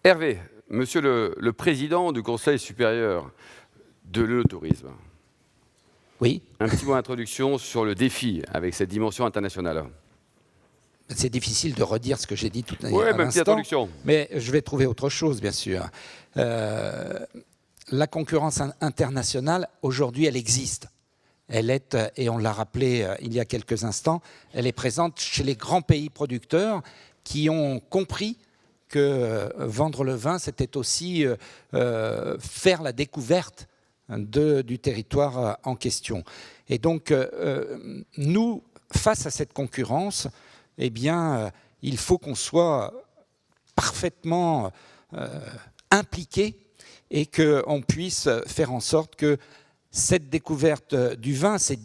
Hervé, monsieur le président du Conseil supérieur de l'œnotourisme. Oui. Un petit mot d'introduction sur le défi avec cette dimension internationale. C'est difficile de redire ce que j'ai dit tout à l'instant, mais je vais trouver autre chose, bien sûr. La concurrence internationale, aujourd'hui, elle existe. Elle est, et on l'a rappelé il y a quelques instants, elle est présente chez les grands pays producteurs qui ont compris que vendre le vin, c'était aussi faire la découverte du territoire en question. Et donc, nous, face à cette concurrence, eh bien, il faut qu'on soit parfaitement impliqué et qu'on puisse faire en sorte que cette découverte du vin, ces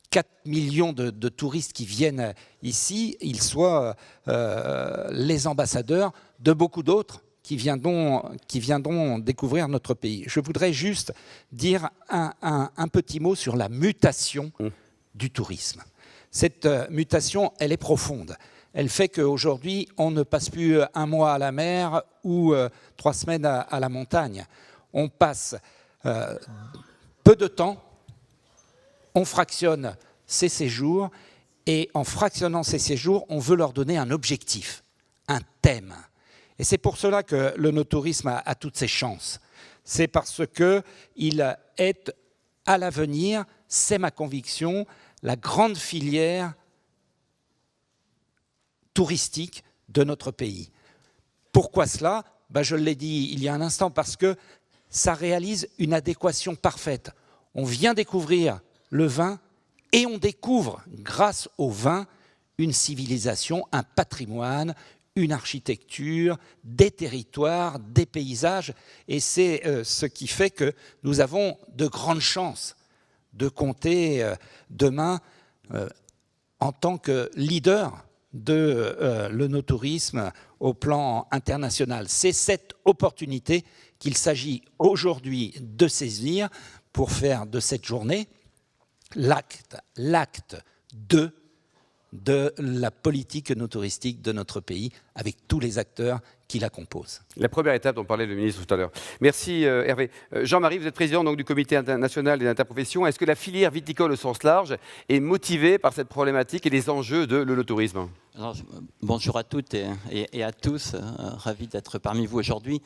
4 millions de touristes qui viennent ici, ils soient les ambassadeurs de beaucoup d'autres qui viendront découvrir notre pays. Je voudrais juste dire un petit mot sur la mutation du tourisme. Cette mutation, elle est profonde. Elle fait qu'aujourd'hui, on ne passe plus un mois à la mer ou 3 semaines à la montagne. On passe peu de temps, on fractionne ces séjours, et en fractionnant ces séjours, on veut leur donner un objectif, un thème. Et c'est pour cela que l'œnotourisme a toutes ses chances. C'est parce qu'il est à l'avenir, c'est ma conviction, la grande filière touristique de notre pays. Pourquoi cela ? Je l'ai dit il y a un instant, parce que ça réalise une adéquation parfaite. On vient découvrir le vin et on découvre, grâce au vin, une civilisation, un patrimoine, une architecture, des territoires, des paysages. Et c'est ce qui fait que nous avons de grandes chances de compter demain en tant que leader de l'œnotourisme au plan international. C'est cette opportunité qu'il s'agit aujourd'hui de saisir pour faire de cette journée l'acte 2 de la politique œnotouristique de notre pays, avec tous les acteurs qui la composent. La première étape dont parlait le ministre tout à l'heure. Merci Hervé. Jean-Marie, vous êtes président donc, du comité national des interprofessions. Est-ce que la filière viticole au sens large est motivée par cette problématique et les enjeux de l'œnotourisme ? Alors, bonjour à toutes et à tous, ravi d'être parmi vous aujourd'hui.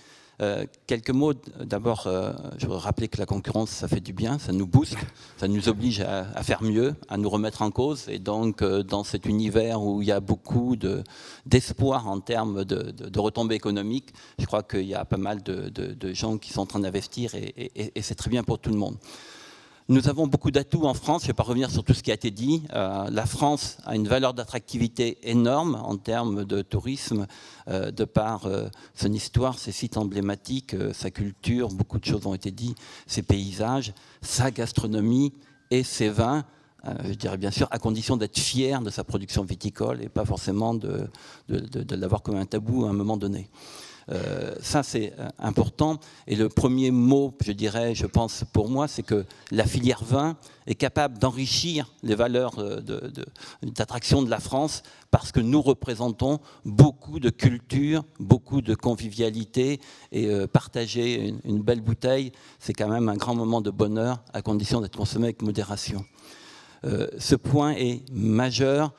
Quelques mots, d'abord, je voudrais rappeler que la concurrence, ça fait du bien, ça nous booste, ça nous oblige à faire mieux, à nous remettre en cause. Et donc, dans cet univers où il y a beaucoup d'espoir en termes de retombées économiques, je crois qu'il y a pas mal de gens qui sont en train d'investir et c'est très bien pour tout le monde. Nous avons beaucoup d'atouts en France, je ne vais pas revenir sur tout ce qui a été dit. La France a une valeur d'attractivité énorme en termes de tourisme, de par son histoire, ses sites emblématiques, sa culture, beaucoup de choses ont été dites, ses paysages, sa gastronomie et ses vins. Je dirais bien sûr à condition d'être fier de sa production viticole et pas forcément de l'avoir comme un tabou à un moment donné. Ça c'est important et le premier mot, je dirais, je pense pour moi, c'est que la filière vin est capable d'enrichir les valeurs d'attraction de la France parce que nous représentons beaucoup de culture, beaucoup de convivialité et partager une belle bouteille, c'est quand même un grand moment de bonheur à condition d'être consommé avec modération. Ce point est majeur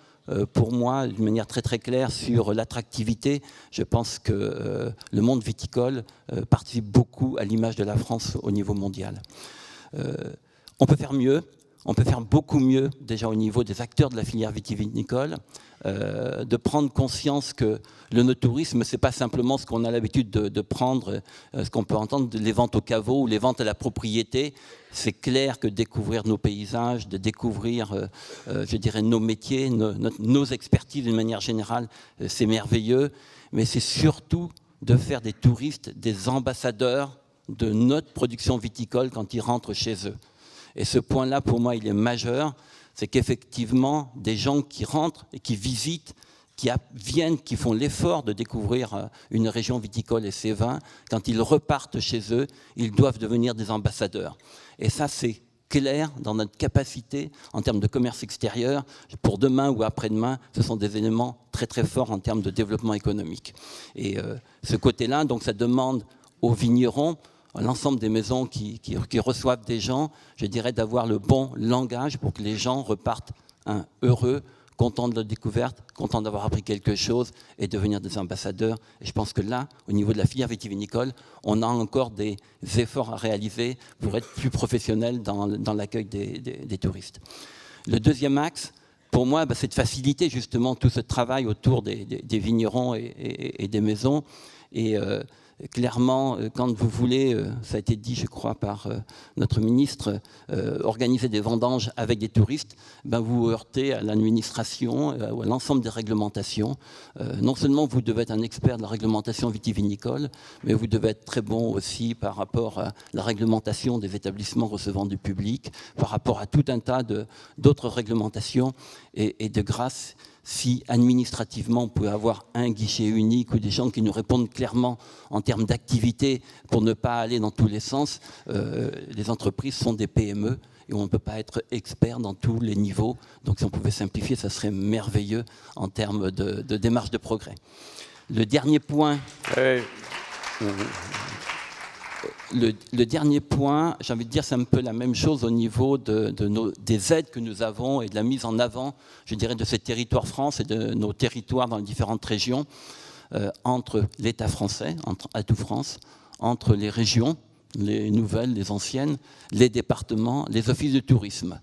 pour moi, d'une manière très très claire, sur l'attractivité. Je pense que le monde viticole participe beaucoup à l'image de la France au niveau mondial. On peut faire mieux, on peut faire beaucoup mieux déjà au niveau des acteurs de la filière vitivinicole, de prendre conscience que l'œnotourisme, ce n'est pas simplement ce qu'on a l'habitude de prendre, ce qu'on peut entendre, les ventes au caveau ou les ventes à la propriété. C'est clair que découvrir nos paysages, de découvrir, je dirais, nos métiers, nos expertises d'une manière générale, c'est merveilleux. Mais c'est surtout de faire des touristes des ambassadeurs de notre production viticole quand ils rentrent chez eux. Et ce point-là, pour moi, il est majeur. C'est qu'effectivement, des gens qui rentrent et qui visitent, qui viennent, qui font l'effort de découvrir une région viticole et ses vins, quand ils repartent chez eux, ils doivent devenir des ambassadeurs. Et ça, c'est clair dans notre capacité en termes de commerce extérieur. Pour demain ou après-demain, ce sont des éléments très très forts en termes de développement économique. Et ce côté-là, donc ça demande aux vignerons, à l'ensemble des maisons qui reçoivent des gens, je dirais d'avoir le bon langage pour que les gens repartent heureux, contents de leur découverte, contents d'avoir appris quelque chose et devenir des ambassadeurs. Et je pense que là, au niveau de la filière vitivinicole, on a encore des efforts à réaliser pour être plus professionnels dans l'accueil des touristes. Le deuxième axe, pour moi, c'est de faciliter justement tout ce travail autour des vignerons et des maisons. Et clairement, quand vous voulez, ça a été dit, je crois, par notre ministre, organiser des vendanges avec des touristes, ben vous heurtez à l'administration, à l'ensemble des réglementations. Non seulement vous devez être un expert de la réglementation vitivinicole, mais vous devez être très bon aussi par rapport à la réglementation des établissements recevant du public, par rapport à tout un tas d'autres réglementations. Et de grâce, si administrativement on pouvait avoir un guichet unique ou des gens qui nous répondent clairement en termes d'activité pour ne pas aller dans tous les sens, les entreprises sont des PME et on ne peut pas être expert dans tous les niveaux. Donc si on pouvait simplifier, ça serait merveilleux en termes de démarche de progrès. Le dernier point... Le dernier point, j'ai envie de dire, c'est un peu la même chose au niveau des aides que nous avons et de la mise en avant, je dirais, de ces territoires France et de nos territoires dans les différentes régions, entre l'État français, entre Atout France, entre les régions, les nouvelles, les anciennes, les départements, les offices de tourisme.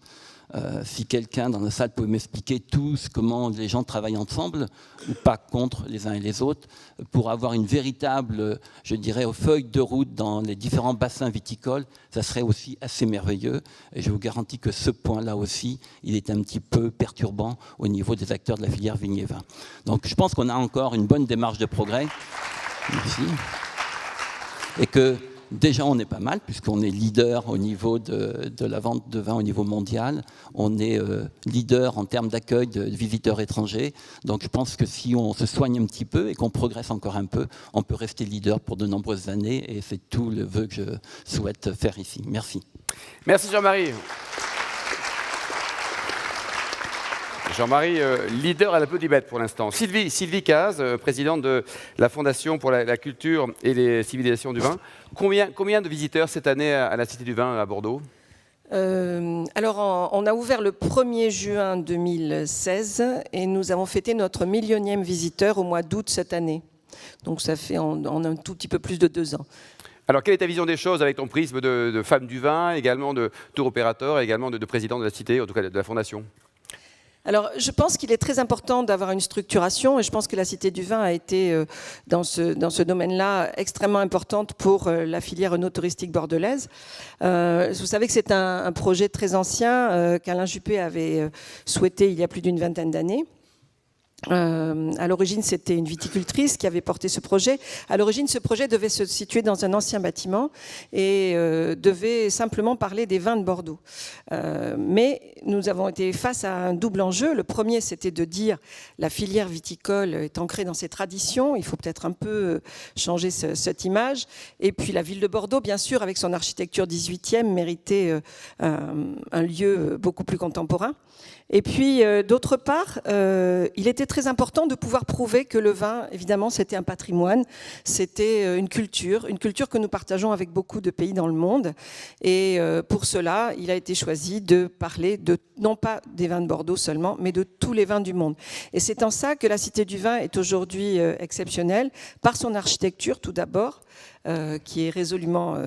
Si quelqu'un dans la salle pouvait m'expliquer tous comment les gens travaillent ensemble, ou pas contre les uns et les autres, pour avoir une véritable, je dirais, feuille de route dans les différents bassins viticoles, ça serait aussi assez merveilleux. Et je vous garantis que ce point-là aussi, il est un petit peu perturbant au niveau des acteurs de la filière vigne et vin. Donc je pense qu'on a encore une bonne démarche de progrès. Merci. Et que déjà, on est pas mal, puisqu'on est leader au niveau de la vente de vin au niveau mondial. On est leader en termes d'accueil de visiteurs étrangers. Donc, je pense que si on se soigne un petit peu et qu'on progresse encore un peu, on peut rester leader pour de nombreuses années. Et c'est tout le vœu que je souhaite faire ici. Merci. Merci Jean-Marie. Jean-Marie, leader à l'applaudimètre pour l'instant. Sylvie Caz, présidente de la Fondation pour la culture et les civilisations du vin. Combien de visiteurs cette année à la Cité du Vin à Bordeaux ? Alors, on a ouvert le 1er juin 2016 et nous avons fêté notre 1 000e visiteur au mois d'août cette année. Donc ça fait en un tout petit peu plus de 2 ans. Alors, quelle est ta vision des choses avec ton prisme de femme du vin, également de tour opérateur, et également de président de la Cité, en tout cas de la Fondation ? Alors, je pense qu'il est très important d'avoir une structuration et je pense que la Cité du Vin a été, dans ce domaine-là, extrêmement importante pour la filière œnotouristique bordelaise. Vous savez que c'est un projet très ancien qu'Alain Juppé avait souhaité il y a plus d'une vingtaine d'années. À l'origine, c'était une viticultrice qui avait porté ce projet. À l'origine, ce projet devait se situer dans un ancien bâtiment et devait simplement parler des vins de Bordeaux. Mais nous avons été face à un double enjeu. Le premier, c'était de dire la filière viticole est ancrée dans ses traditions. Il faut peut-être un peu changer cette image. Et puis la ville de Bordeaux, bien sûr, avec son architecture 18e, méritait un lieu beaucoup plus contemporain. Et puis, d'autre part, il était très important de pouvoir prouver que le vin, évidemment, c'était un patrimoine, c'était une culture que nous partageons avec beaucoup de pays dans le monde. Et pour cela, il a été choisi de parler non pas des vins de Bordeaux seulement, mais de tous les vins du monde. Et c'est en ça que la Cité du Vin est aujourd'hui exceptionnelle, par son architecture tout d'abord, qui est résolument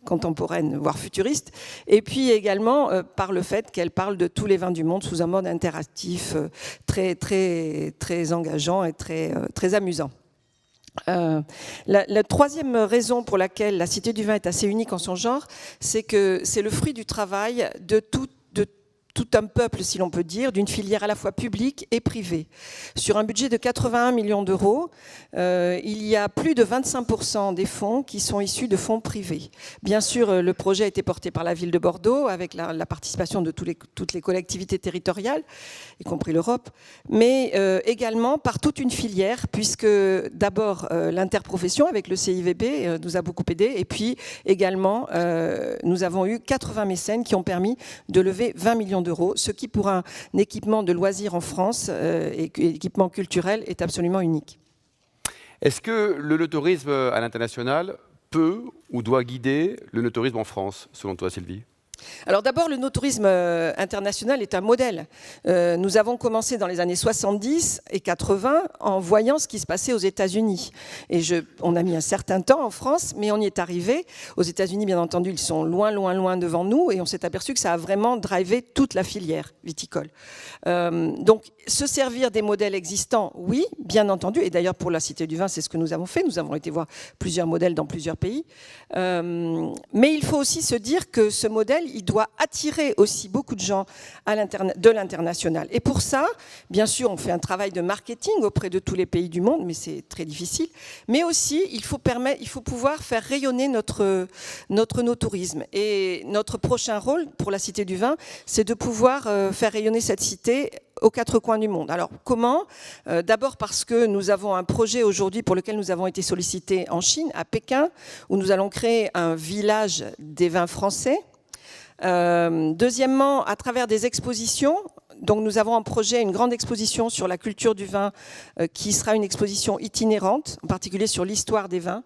contemporaine, voire futuriste, et puis également par le fait qu'elle parle de tous les vins du monde sous un mode interactif très, très, très engageant et très, très amusant. La troisième raison pour laquelle la Cité du Vin est assez unique en son genre, c'est que c'est le fruit du travail de tout un peuple, si l'on peut dire, d'une filière à la fois publique et privée. Sur un budget de 81 millions d'euros, il y a plus de 25% des fonds qui sont issus de fonds privés. Bien sûr, le projet a été porté par la ville de Bordeaux, avec la participation de toutes les collectivités territoriales, y compris l'Europe, mais également par toute une filière, puisque d'abord l'interprofession avec le CIVB nous a beaucoup aidé, et puis également nous avons eu 80 mécènes qui ont permis de lever 20 millions d'euros, ce qui pour un équipement de loisirs en France et équipement culturel est absolument unique. Est-ce que le no-tourisme à l'international peut ou doit guider le no-tourisme en France, selon toi, Sylvie ? Alors d'abord, le no-tourisme international est un modèle. Nous avons commencé dans les années 70 et 80 en voyant ce qui se passait aux États-Unis. Et on a mis un certain temps en France, mais on y est arrivé. Aux États-Unis, bien entendu, ils sont loin, loin, loin devant nous, et on s'est aperçu que ça a vraiment drivé toute la filière viticole. Donc, se servir des modèles existants, oui, bien entendu. Et d'ailleurs, pour la Cité du Vin, c'est ce que nous avons fait. Nous avons été voir plusieurs modèles dans plusieurs pays. Mais il faut aussi se dire que ce modèle, il doit attirer aussi beaucoup de gens de l'international. Et pour ça, bien sûr, on fait un travail de marketing auprès de tous les pays du monde, mais c'est très difficile. Mais aussi, il faut pouvoir faire rayonner notre no-tourisme. Et notre prochain rôle pour la Cité du Vin, c'est de pouvoir faire rayonner cette cité aux quatre coins du monde. Alors comment ? D'abord parce que nous avons un projet aujourd'hui pour lequel nous avons été sollicités en Chine, à Pékin, où nous allons créer un village des vins français. Deuxièmement, à travers des expositions. Donc nous avons en projet une grande exposition sur la culture du vin qui sera une exposition itinérante, en particulier sur l'histoire des vins,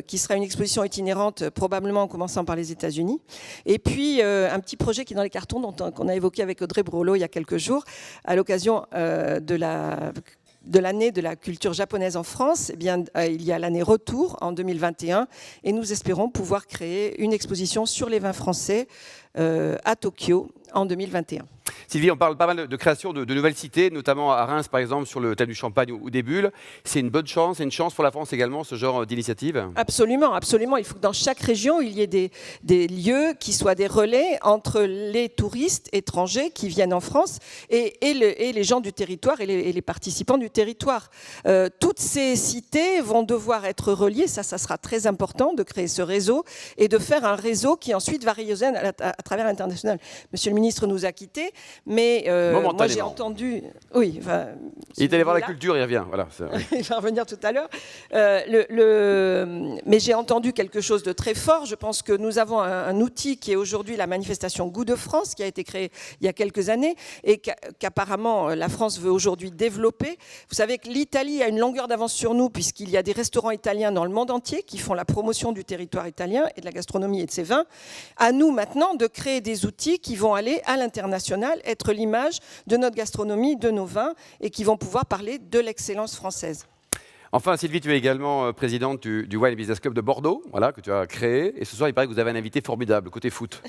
qui sera une exposition itinérante probablement en commençant par les États-Unis. Et puis un petit projet qui est dans les cartons qu'on a évoqué avec Audrey Brolot il y a quelques jours à l'occasion de l'année de la culture japonaise en France. Eh bien, il y a l'année Retour en 2021 et nous espérons pouvoir créer une exposition sur les vins français à Tokyo en 2021. Sylvie, on parle pas mal de création de nouvelles cités, notamment à Reims, par exemple, sur le thème du champagne ou des bulles. C'est une bonne chance, c'est une chance pour la France également, ce genre d'initiative ? Absolument, absolument. Il faut que dans chaque région, il y ait des lieux qui soient des relais entre les touristes étrangers qui viennent en France et les gens du territoire et les participants du territoire. Toutes ces cités vont devoir être reliées, ça sera très important de créer ce réseau et de faire un réseau qui ensuite va rayonner à travers l'international. Monsieur le ministre nous a quittés, mais moi j'ai entendu... Oui, il est allé voir la culture, il revient. Voilà, il va revenir tout à l'heure. Mais j'ai entendu quelque chose de très fort. Je pense que nous avons un outil qui est aujourd'hui la manifestation Goût de France, qui a été créée il y a quelques années et qu'apparemment la France veut aujourd'hui développer. Vous savez que l'Italie a une longueur d'avance sur nous puisqu'il y a des restaurants italiens dans le monde entier qui font la promotion du territoire italien et de la gastronomie et de ses vins. À nous maintenant de créer des outils qui vont aller à l'international, être l'image de notre gastronomie, de nos vins et qui vont pouvoir parler de l'excellence française. Enfin, Sylvie, tu es également présidente du Wine Business Club de Bordeaux, voilà, que tu as créé. Et ce soir, il paraît que vous avez un invité formidable, côté foot.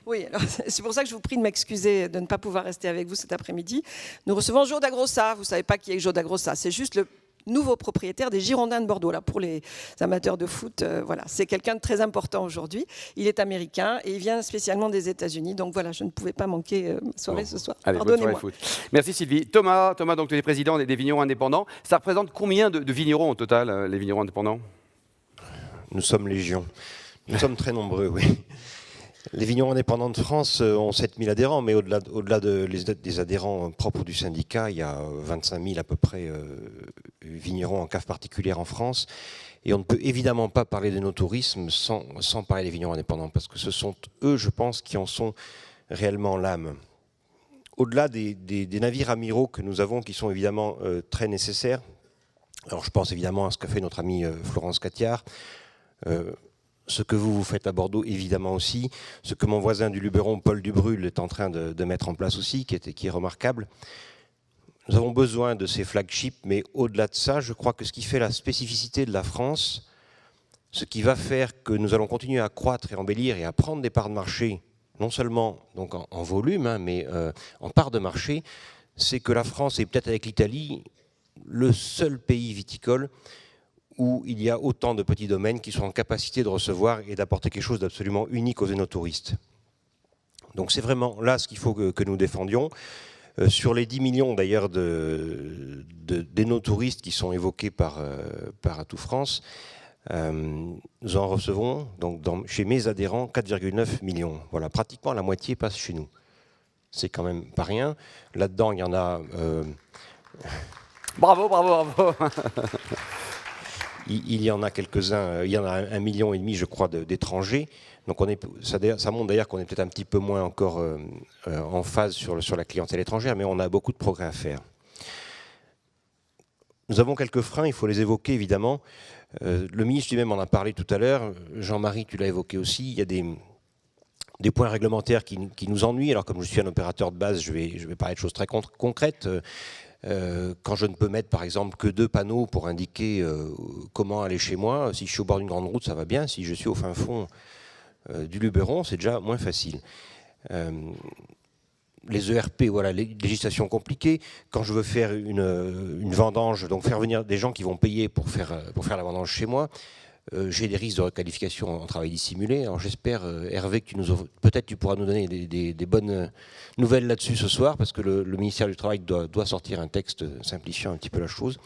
Oui, alors c'est pour ça que je vous prie de m'excuser de ne pas pouvoir rester avec vous cet après-midi. Nous recevons Joe Dagrossa. Vous ne savez pas qui est Joe Dagrossa, c'est juste le nouveau propriétaire des Girondins de Bordeaux. Là, pour les amateurs de foot, voilà, c'est quelqu'un de très important aujourd'hui. Il est américain et il vient spécialement des États-Unis. Donc voilà, je ne pouvais pas manquer ma soirée ce soir. Allez, pardonnez-moi. Merci Sylvie. Thomas, donc tu es président des vignerons indépendants. Ça représente combien de vignerons au total, les vignerons indépendants ? Nous sommes légion. Nous sommes très nombreux, oui. Les vignerons indépendants de France ont 7000 adhérents, mais au-delà des adhérents propres du syndicat, il y a 25 000 à peu près vignerons en cave particulière en France. Et on ne peut évidemment pas parler de no-tourisme sans parler des vignerons indépendants, parce que ce sont eux, je pense, qui en sont réellement l'âme. Au-delà des navires amiraux que nous avons, qui sont évidemment très nécessaires, alors je pense évidemment à ce qu'a fait notre amie Florence Catiard, ce que vous faites à Bordeaux, évidemment aussi, ce que mon voisin du Luberon, Paul Dubrul, est en train de mettre en place aussi, qui est remarquable. Nous avons besoin de ces flagships, mais au-delà de ça, je crois que ce qui fait la spécificité de la France, ce qui va faire que nous allons continuer à croître et embellir et à prendre des parts de marché, non seulement donc en volume, mais en parts de marché, c'est que la France est peut-être avec l'Italie le seul pays viticole où il y a autant de petits domaines qui sont en capacité de recevoir et d'apporter quelque chose d'absolument unique aux énotouristes. Donc c'est vraiment là ce qu'il faut que nous défendions. Sur les 10 millions d'ailleurs d'énotouristes qui sont évoqués par Atout France, nous en recevons donc chez mes adhérents 4,9 millions. Voilà, pratiquement la moitié passe chez nous. C'est quand même pas rien. Là-dedans, il y en a... Bravo, bravo, bravo. Il y en a quelques-uns, il y en a 1,5 million, je crois, d'étrangers. Donc ça montre d'ailleurs qu'on est peut-être un petit peu moins encore en phase sur la clientèle étrangère, mais on a beaucoup de progrès à faire. Nous avons quelques freins, il faut les évoquer évidemment. Le ministre lui-même en a parlé tout à l'heure. Jean-Marie, tu l'as évoqué aussi. Il y a des points réglementaires qui nous ennuient. Alors comme je suis un opérateur de base, je vais parler de choses très concrètes. Quand je ne peux mettre par exemple que 2 panneaux pour indiquer comment aller chez moi, si je suis au bord d'une grande route, ça va bien. Si je suis au fin fond du Luberon, c'est déjà moins facile. Les ERP, voilà, les législations compliquées. Quand je veux faire une vendange, donc faire venir des gens qui vont payer pour faire la vendange chez moi, j'ai des risques de requalification en travail dissimulé. Alors j'espère, Hervé, que peut-être tu pourras nous donner des bonnes nouvelles là-dessus ce soir, parce que le ministère du Travail doit sortir un texte simplifiant un petit peu la chose.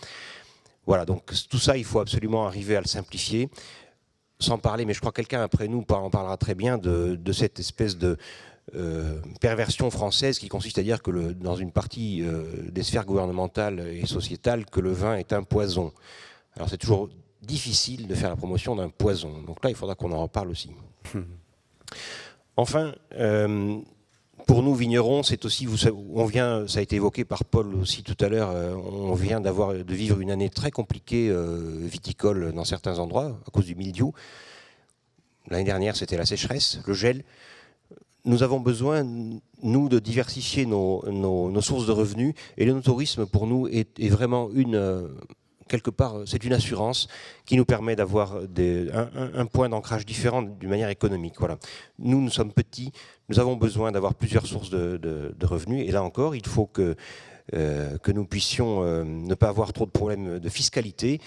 Voilà, donc tout ça, il faut absolument arriver à le simplifier. Sans parler, mais je crois que quelqu'un après nous en parlera très bien, de cette espèce de perversion française qui consiste à dire que dans une partie des sphères gouvernementales et sociétales, que le vin est un poison. Alors c'est toujours difficile de faire la promotion d'un poison. Donc là, il faudra qu'on en reparle aussi. Enfin, pour nous, vignerons, c'est aussi, ça a été évoqué par Paul aussi tout à l'heure, on vient de vivre une année très compliquée viticole dans certains endroits, à cause du mildiou. L'année dernière, c'était la sécheresse, le gel. Nous avons besoin, nous, de diversifier nos sources de revenus. Et l'œnotourisme, pour nous, est vraiment quelque part, c'est une assurance qui nous permet d'avoir un point d'ancrage différent d'une manière économique. Voilà. Nous sommes petits, nous avons besoin d'avoir plusieurs sources de revenus. Et là encore, il faut que nous puissions ne pas avoir trop de problèmes de fiscalité.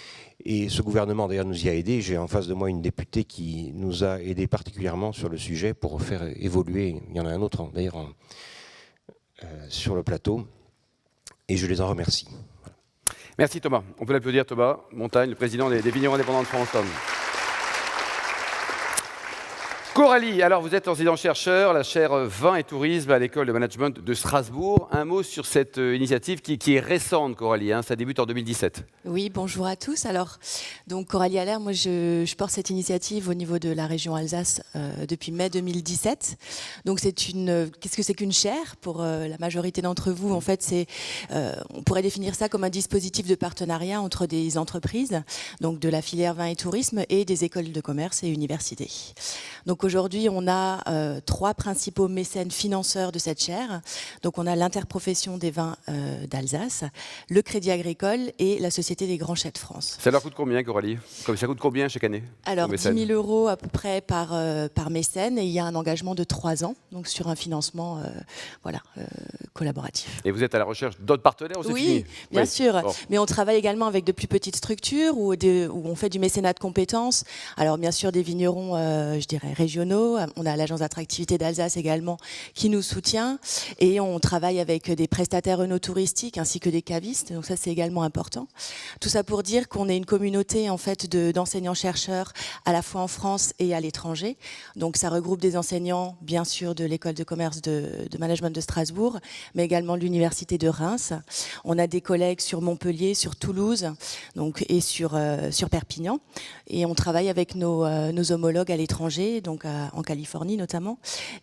Et ce gouvernement, d'ailleurs, nous y a aidés. J'ai en face de moi une députée qui nous a aidés particulièrement sur le sujet pour faire évoluer. Il y en a un autre, d'ailleurs, sur le plateau. Et je les en remercie. Merci Thomas. On peut l'applaudir, Thomas Montagne, le président des vignerons indépendants de France. Coralie, alors vous êtes enseignant-chercheur, la chaire vin et tourisme à l'école de management de Strasbourg. Un mot sur cette initiative qui est récente, Coralie, hein, ça débute en 2017. Oui, bonjour à tous. Alors, donc Coralie Allaire, moi je porte cette initiative au niveau de la région Alsace depuis mai 2017. Donc qu'est-ce que c'est qu'une chaire pour la majorité d'entre vous? En fait, on pourrait définir ça comme un dispositif de partenariat entre des entreprises, donc de la filière vin et tourisme, et des écoles de commerce et universités. Donc aujourd'hui, on a 3 principaux mécènes financeurs de cette chaire. Donc on a l'interprofession des vins d'Alsace, le Crédit Agricole et la Société des Grands Chais de France. Ça leur coûte combien, Coralie? Ça coûte combien chaque année? Alors 10 000 € à peu près par mécène, et il y a un engagement de 3 ans, donc sur un financement collaboratif. Et vous êtes à la recherche d'autres partenaires ou c'est fini? Oui, bien sûr. Bon. Mais on travaille également avec de plus petites structures où on fait du mécénat de compétences. Alors bien sûr des vignerons, je dirais, régionaux. On a l'agence d'attractivité d'Alsace également qui nous soutient. Et on travaille avec des prestataires œnotouristiques ainsi que des cavistes. Donc ça, c'est également important. Tout ça pour dire qu'on est une communauté en fait d'enseignants-chercheurs à la fois en France et à l'étranger. Donc ça regroupe des enseignants, bien sûr, de l'école de commerce de management de Strasbourg, mais également de l'université de Reims. On a des collègues sur Montpellier, sur Toulouse, donc, et sur Perpignan. Et on travaille avec nos homologues à l'étranger, donc en Californie notamment,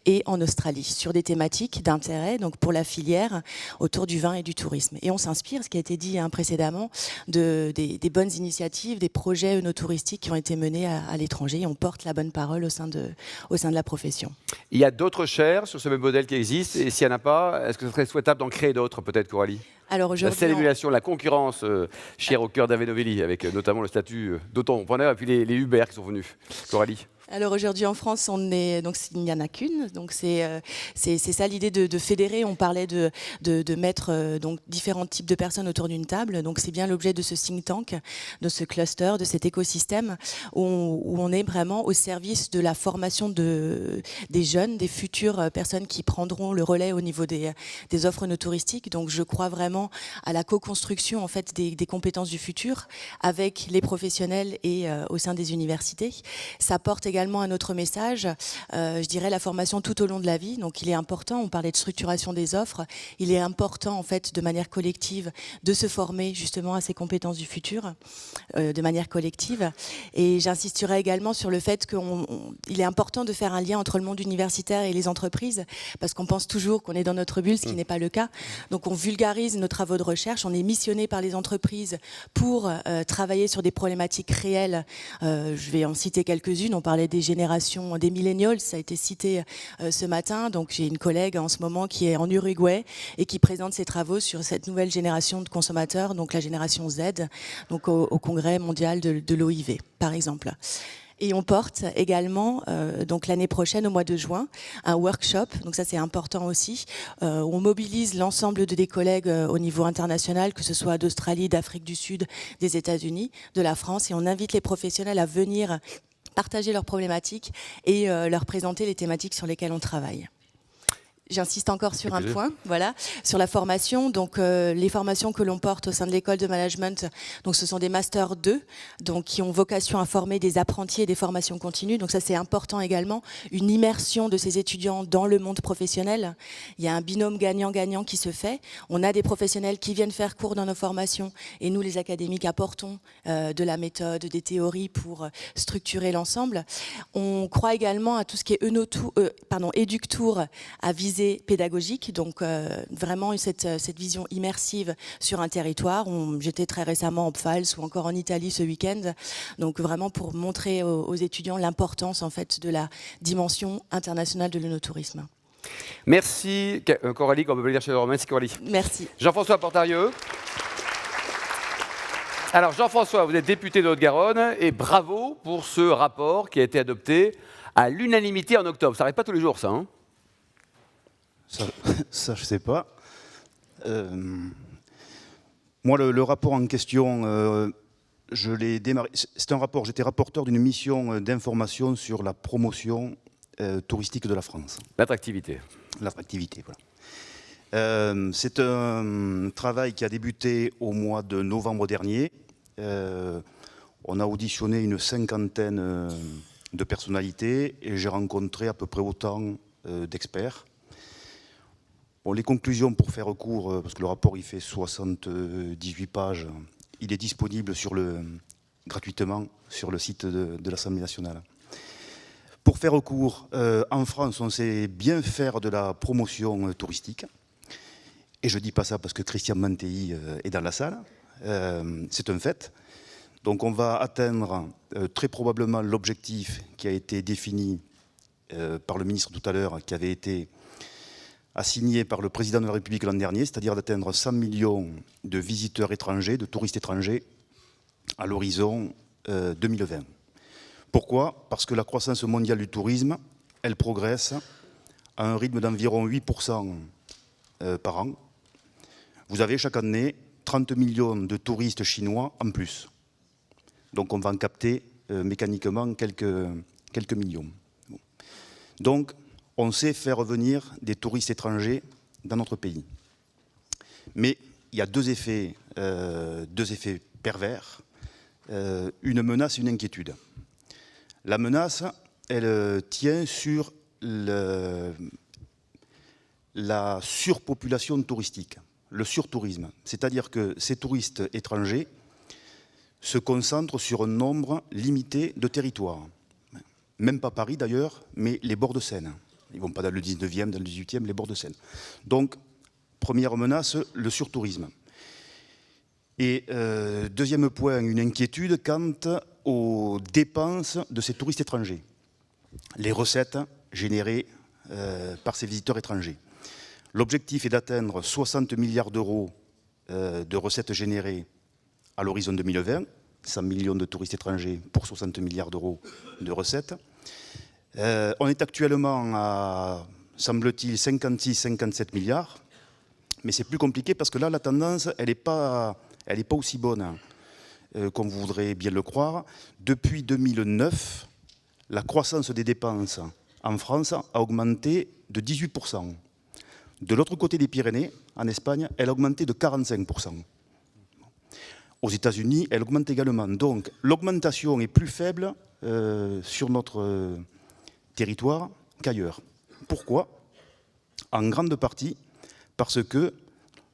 et en Australie, sur des thématiques d'intérêt, donc pour la filière autour du vin et du tourisme. Et on s'inspire, ce qui a été dit précédemment, des bonnes initiatives, des projets œnotouristiques qui ont été menés à l'étranger. Et on porte la bonne parole au sein de la profession. Il y a d'autres chaires sur ce même modèle qui existent, et s'il n'y en a pas, est-ce que ce serait souhaitable d'en créer d'autres, peut-être, Coralie? Alors la célébration, la concurrence chère au cœur d'Ave Novelli, avec notamment le statut d'auto-entrepreneur et puis les Uber qui sont venus. Coralie? Alors aujourd'hui en France, donc il n'y en a qu'une. Donc c'est ça l'idée de fédérer. On parlait de mettre donc différents types de personnes autour d'une table. Donc c'est bien l'objet de ce think tank, de ce cluster, de cet écosystème où on est vraiment au service de la formation des jeunes, des futures personnes qui prendront le relais au niveau des offres no touristiques. Donc je crois vraiment à la co-construction en fait des compétences du futur avec les professionnels et au sein des universités. Ça porte également un autre message, je dirais la formation tout au long de la vie. Donc il est important, on parlait de structuration des offres, il est important en fait de manière collective de se former justement à ces compétences du futur de manière collective. Et j'insisterai également sur le fait qu'il est important de faire un lien entre le monde universitaire et les entreprises, parce qu'on pense toujours qu'on est dans notre bulle, ce qui n'est pas le cas. Donc on vulgarise nos travaux de recherche, on est missionné par les entreprises pour travailler sur des problématiques réelles. Je vais en citer quelques-unes, on parlait des générations, des millennials, ça a été cité ce matin. Donc j'ai une collègue en ce moment qui est en Uruguay et qui présente ses travaux sur cette nouvelle génération de consommateurs, donc la génération Z, donc au congrès mondial de l'OIV, par exemple. Et on porte également, donc l'année prochaine, au mois de juin, un workshop, donc ça c'est important aussi, où on mobilise l'ensemble des collègues au niveau international, que ce soit d'Australie, d'Afrique du Sud, des États-Unis, de la France, et on invite les professionnels à venir partager leurs problématiques et leur présenter les thématiques sur lesquelles on travaille. J'insiste encore sur un point, voilà, sur la formation. Donc, les formations que l'on porte au sein de l'école de management, donc ce sont des masters 2, donc qui ont vocation à former des apprentis et des formations continues. Donc ça, c'est important également, une immersion de ces étudiants dans le monde professionnel. Il y a un binôme gagnant-gagnant qui se fait. On a des professionnels qui viennent faire cours dans nos formations et nous, les académiques, apportons de la méthode, des théories pour structurer l'ensemble. On croit également à tout ce qui est EducTour à visée pédagogique, donc vraiment cette vision immersive sur un territoire. J'étais très récemment en Pfalz ou encore en Italie ce week-end, donc vraiment pour montrer aux étudiants l'importance en fait de la dimension internationale de l'œnotourisme. Merci Coralie, comme on peut le dire chez le Romain. Merci Coralie. Merci. Jean-François Portarieux. Alors Jean-François, vous êtes député de Haute-Garonne et bravo pour ce rapport qui a été adopté à l'unanimité en octobre. Ça n'arrive pas tous les jours ça, hein? Ça, je ne sais pas. Moi, le rapport en question, je l'ai démarré. C'est un rapport, j'étais rapporteur d'une mission d'information sur la promotion touristique de la France. L'attractivité. L'attractivité, voilà. C'est un travail qui a débuté au mois de novembre dernier. On a auditionné une 50aine de personnalités et j'ai rencontré à peu près autant d'experts. Bon, les conclusions, pour faire court, parce que le rapport il fait 78 pages, il est disponible gratuitement sur le site de l'Assemblée nationale. Pour faire court, en France, on sait bien faire de la promotion touristique. Et je ne dis pas ça parce que Christian Mantéi est dans la salle. C'est un fait. Donc on va atteindre très probablement l'objectif qui a été défini par le ministre tout à l'heure, qui avait été assigné par le président de la République l'an dernier, c'est-à-dire d'atteindre 100 millions de visiteurs étrangers, de touristes étrangers, à l'horizon 2020. Pourquoi ? Parce que la croissance mondiale du tourisme, elle progresse à un rythme d'environ 8% par an. Vous avez chaque année 30 millions de touristes chinois en plus. Donc on va en capter mécaniquement quelques millions. Donc, on sait faire revenir des touristes étrangers dans notre pays. Mais il y a deux effets pervers, une menace et une inquiétude. La menace, elle tient sur la surpopulation touristique, le surtourisme. C'est-à-dire que ces touristes étrangers se concentrent sur un nombre limité de territoires. Même pas Paris d'ailleurs, mais les bords de Seine. Ils ne vont pas dans le 19e, dans le 18e, les bords de Seine. Donc, première menace, le surtourisme. Et deuxième point, une inquiétude quant aux dépenses de ces touristes étrangers. Les recettes générées par ces visiteurs étrangers. L'objectif est d'atteindre 60 milliards d'euros de recettes générées à l'horizon 2020, 100 millions de touristes étrangers pour 60 milliards d'euros de recettes. On est actuellement à, semble-t-il, 56-57 milliards. Mais c'est plus compliqué parce que là, la tendance, elle n'est pas aussi bonne comme vous voudrez bien le croire. Depuis 2009, la croissance des dépenses en France a augmenté de 18%. De l'autre côté des Pyrénées, en Espagne, elle a augmenté de 45%. Aux États-Unis, elle augmente également. Donc, l'augmentation est plus faible sur notre territoire qu'ailleurs. Pourquoi? En grande partie parce que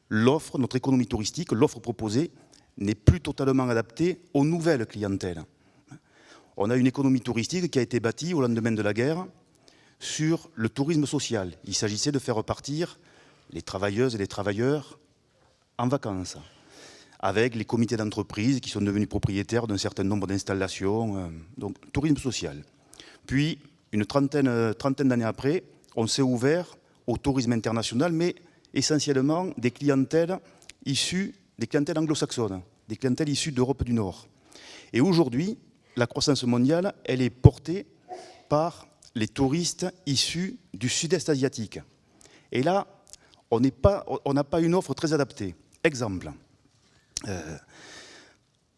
l'offre, notre économie touristique, l'offre proposée, n'est plus totalement adaptée aux nouvelles clientèles. On a une économie touristique qui a été bâtie au lendemain de la guerre sur le tourisme social. Il s'agissait de faire repartir les travailleuses et les travailleurs en vacances, avec les comités d'entreprise qui sont devenus propriétaires d'un certain nombre d'installations, donc tourisme social. Puis, une trentaine d'années après, on s'est ouvert au tourisme international, mais essentiellement des clientèles anglo-saxonnes, des clientèles issues d'Europe du Nord. Et aujourd'hui, la croissance mondiale, elle est portée par les touristes issus du sud-est asiatique. Et là, on n'a pas une offre très adaptée. Exemple,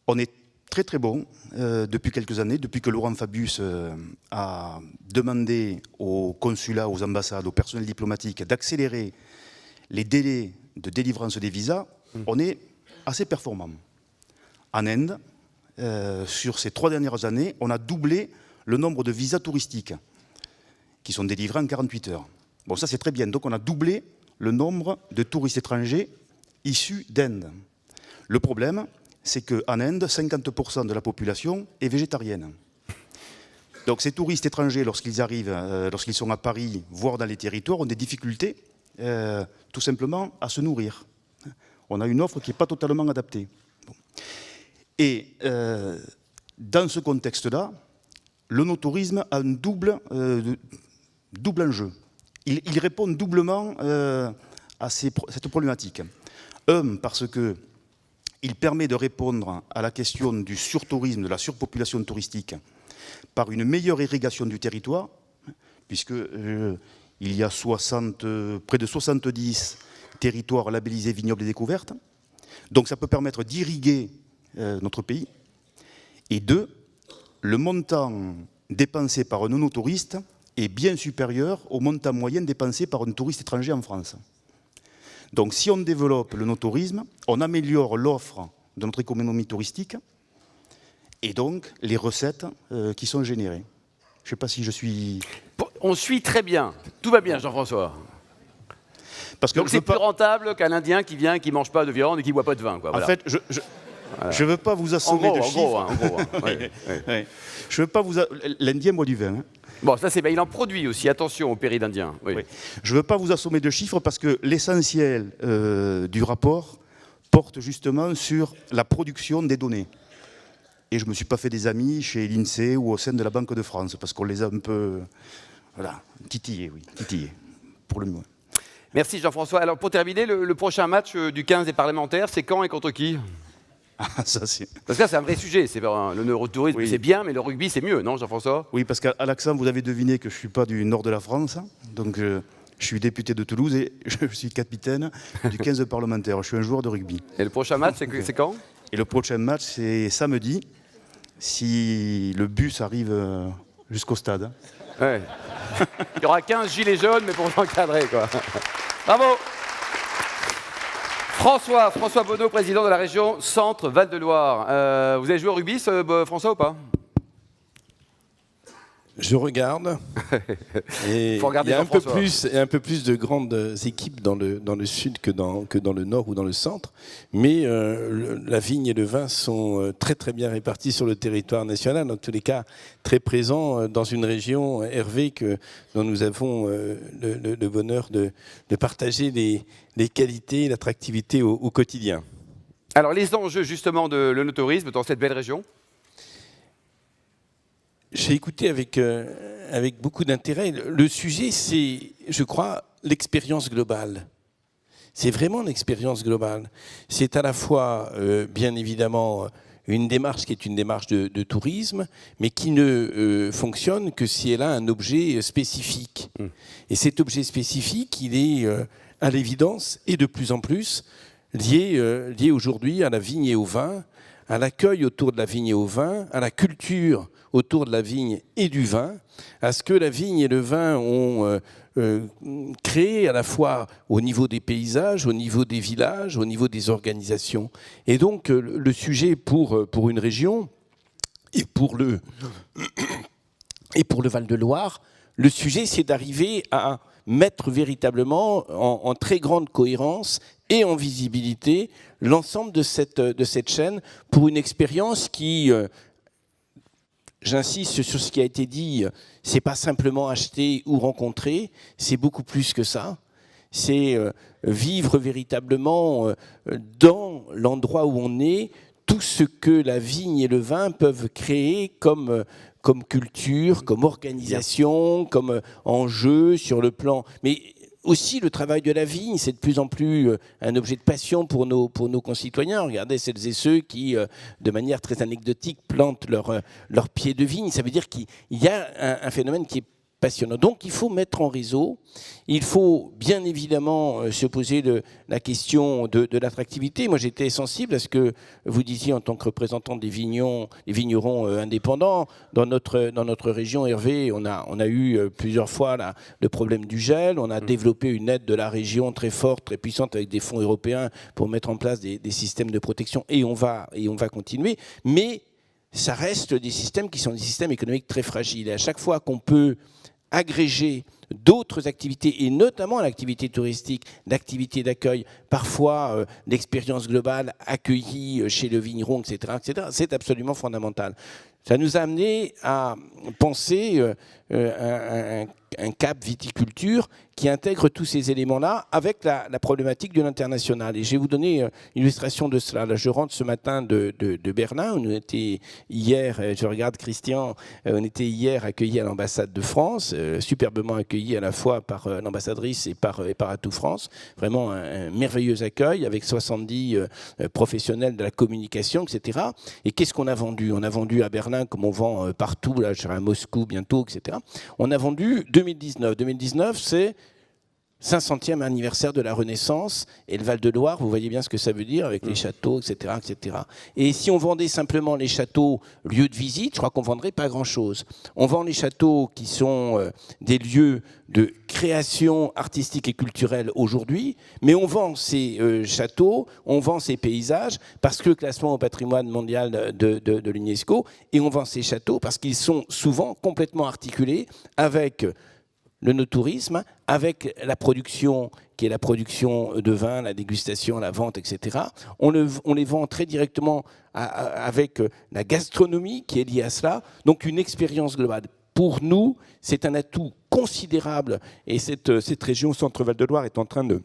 on est très très bon depuis quelques années, depuis que Laurent Fabius a demandé aux consulats, aux ambassades, au personnel diplomatique d'accélérer les délais de délivrance des visas, on est assez performant. En Inde, sur ces 3 dernières années, on a doublé le nombre de visas touristiques qui sont délivrés en 48 heures. Bon, ça c'est très bien. Donc on a doublé le nombre de touristes étrangers issus d'Inde. Le problème, c'est qu'en Inde, 50% de la population est végétarienne. Donc ces touristes étrangers, lorsqu'ils arrivent, lorsqu'ils sont à Paris, voire dans les territoires, ont des difficultés tout simplement à se nourrir. On a une offre qui n'est pas totalement adaptée. Bon. Et dans ce contexte-là, le no-tourisme a un double enjeu. Il répond doublement à cette problématique. Un, parce qu'il permet de répondre à la question du surtourisme, de la surpopulation touristique, par une meilleure irrigation du territoire, puisque il y a près de 70 territoires labellisés vignobles et découvertes. Donc ça peut permettre d'irriguer notre pays. Et 2, le montant dépensé par un non-touriste est bien supérieur au montant moyen dépensé par un touriste étranger en France. Donc si on développe le no-tourisme, on améliore l'offre de notre économie touristique et donc les recettes qui sont générées. Je ne sais pas si je suis... On suit très bien. Tout va bien, Jean-François. Parce que donc c'est plus rentable qu'un Indien qui vient, qui ne mange pas de viande et qui ne boit pas de vin. Quoi, voilà. En fait, je ne veux pas vous assommer de chiffres. En gros, ouais. Ouais. Je veux pas vous... L'Indien boit du vin. Hein. Bon, ça c'est bien. Il en produit aussi. Attention au péri d'Indien. Oui. Oui. Je ne veux pas vous assommer de chiffres parce que l'essentiel du rapport porte justement sur la production des données. Et je ne me suis pas fait des amis chez l'INSEE ou au sein de la Banque de France parce qu'on les a un peu titillés, pour le moins. Merci Jean-François. Alors pour terminer, le prochain match du 15 des parlementaires, c'est quand et contre qui? Ça, c'est... Parce que là, c'est un vrai sujet. C'est le neurotourisme, oui. C'est bien, mais le rugby, c'est mieux, non, Jean-François? Oui, parce qu'à l'accent, vous avez deviné que je ne suis pas du nord de la France. Donc, je suis député de Toulouse et je suis capitaine du 15 parlementaire. Je suis un joueur de rugby. Et le prochain match, c'est quand? Et le prochain match, c'est samedi, si le bus arrive jusqu'au stade. Ouais. Il y aura 15 gilets jaunes, mais pour l'encadrer, quoi. Bravo. François Bonneau, président de la région Centre-Val de Loire. Vous avez joué au rugby, François, ou pas? Je regarde. Et il y a un peu plus de grandes équipes dans le sud que dans le nord ou dans le centre. Mais la vigne et le vin sont très très bien répartis sur le territoire national. En tous les cas, très présents dans une région, Hervé, dont nous avons le bonheur de partager les qualités et l'attractivité au quotidien. Alors les enjeux justement de l'œnotourisme dans cette belle région? J'ai écouté avec beaucoup d'intérêt. Le sujet, c'est, je crois, l'expérience globale. C'est vraiment l'expérience globale. C'est à la fois, bien évidemment, une démarche qui est une démarche de tourisme, mais qui ne fonctionne que si elle a un objet spécifique. Et cet objet spécifique, il est à l'évidence et de plus en plus lié aujourd'hui à la vigne et au vin, à l'accueil autour de la vigne et au vin, à la culture autour de la vigne et du vin, à ce que la vigne et le vin ont créé à la fois au niveau des paysages, au niveau des villages, au niveau des organisations. Et donc le sujet pour une région et pour le Val-de-Loire, le sujet c'est d'arriver à mettre véritablement en très grande cohérence et en visibilité l'ensemble de cette chaîne pour une expérience qui, j'insiste sur ce qui a été dit, c'est pas simplement acheter ou rencontrer, c'est beaucoup plus que ça. C'est vivre véritablement dans l'endroit où on est tout ce que la vigne et le vin peuvent créer comme culture, comme organisation, comme enjeu sur le plan. Mais aussi, le travail de la vigne, c'est de plus en plus un objet de passion pour nos concitoyens. Regardez celles et ceux qui, de manière très anecdotique, plantent leurs pieds de vigne. Ça veut dire qu'il y a un phénomène qui est passionnant. Donc, il faut mettre en réseau. Il faut bien évidemment se poser la question de l'attractivité. Moi, j'étais sensible à ce que vous disiez en tant que représentant des vignerons indépendants. Dans notre région, Hervé, on a eu plusieurs fois le problème du gel. On a développé une aide de la région très forte, très puissante, avec des fonds européens pour mettre en place des systèmes de protection. Et on va continuer. Mais ça reste des systèmes qui sont des systèmes économiques très fragiles. Et à chaque fois qu'on peut agréger d'autres activités, et notamment l'activité touristique, d'activités d'accueil, parfois l'expérience globale accueillie chez le vigneron, etc., c'est absolument fondamental. Ça nous a amené à penser un cap viticulture qui intègre tous ces éléments-là avec la problématique de l'international. Et je vais vous donner une illustration de cela. Là, je rentre ce matin de Berlin. On était hier, je regarde Christian, on était hier accueillis à l'ambassade de France, superbement accueillis à la fois par l'ambassadrice et par Atout France. Vraiment un merveilleux accueil avec 70 professionnels de la communication, etc. Et qu'est-ce qu'on a vendu ? On a vendu à Berlin, comme on vend partout, là, je serai à Moscou bientôt, etc. On a vendu 2019. 2019, c'est 500e anniversaire de la Renaissance, et le Val-de-Loire, vous voyez bien ce que ça veut dire avec les châteaux, etc., etc. Et si on vendait simplement les châteaux lieux de visite, je crois qu'on ne vendrait pas grand-chose. On vend les châteaux qui sont des lieux de création artistique et culturelle aujourd'hui, mais on vend ces châteaux, on vend ces paysages parce que le classement au patrimoine mondial de l'UNESCO, et on vend ces châteaux parce qu'ils sont souvent complètement articulés avec le no-tourisme, avec la production qui est la production de vin, la dégustation, la vente, etc. On les vend très directement avec la gastronomie qui est liée à cela, donc une expérience globale. Pour nous, c'est un atout considérable, et cette région Centre-Val de Loire est en train de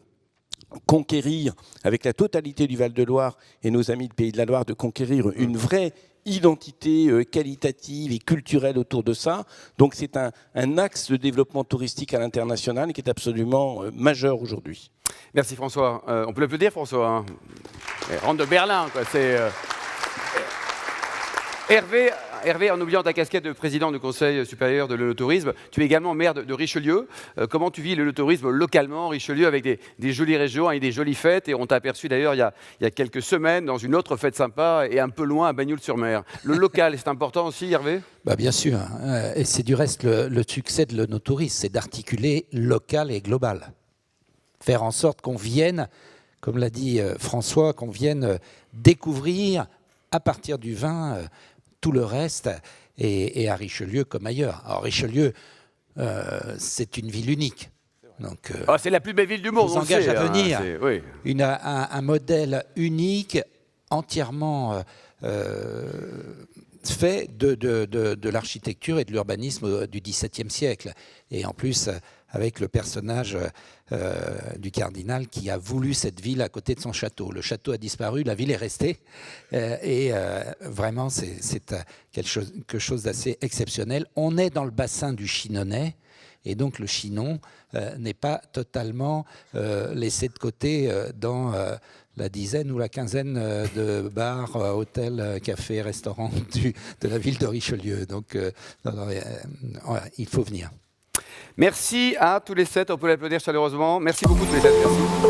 conquérir, avec la totalité du Val de Loire et nos amis du Pays de la Loire, de conquérir une vraie identité qualitative et culturelle autour de ça. Donc c'est un axe de développement touristique à l'international qui est absolument majeur aujourd'hui. Merci François. On peut l'applaudir François, hein. Rentre de Berlin, quoi. C'est Hervé, en oubliant ta casquette de président du Conseil supérieur de l'œnotourisme, tu es également maire de Richelieu. Comment tu vis l'œnotourisme localement, Richelieu, avec des jolies régions et des jolies fêtes? Et on t'a aperçu d'ailleurs il y a quelques semaines dans une autre fête sympa et un peu loin à Bagnoul-sur-Mer. Le local, c'est important aussi, Hervé? Bien sûr. Et c'est du reste le succès de l'œnotourisme, c'est d'articuler local et global. Faire en sorte qu'on vienne, comme l'a dit François, qu'on vienne découvrir à partir du vin tout le reste, et à Richelieu comme ailleurs. Alors Richelieu, c'est une ville unique. Donc, c'est la plus belle ville du monde. On s'engage à venir. Oui. Un modèle unique, entièrement fait de l'architecture et de l'urbanisme du XVIIe siècle. Et en plus, avec le personnage du cardinal qui a voulu cette ville à côté de son château. Le château a disparu, la ville est restée. Vraiment, c'est quelque chose d'assez exceptionnel. On est dans le bassin du Chinonais. Et donc le chinon n'est pas totalement laissé de côté dans la dizaine ou la quinzaine de bars, hôtels, cafés, restaurants de la ville de Richelieu. Donc il faut venir. Merci à tous les 7, on peut l'applaudir chaleureusement. Merci beaucoup tous les 7. Merci.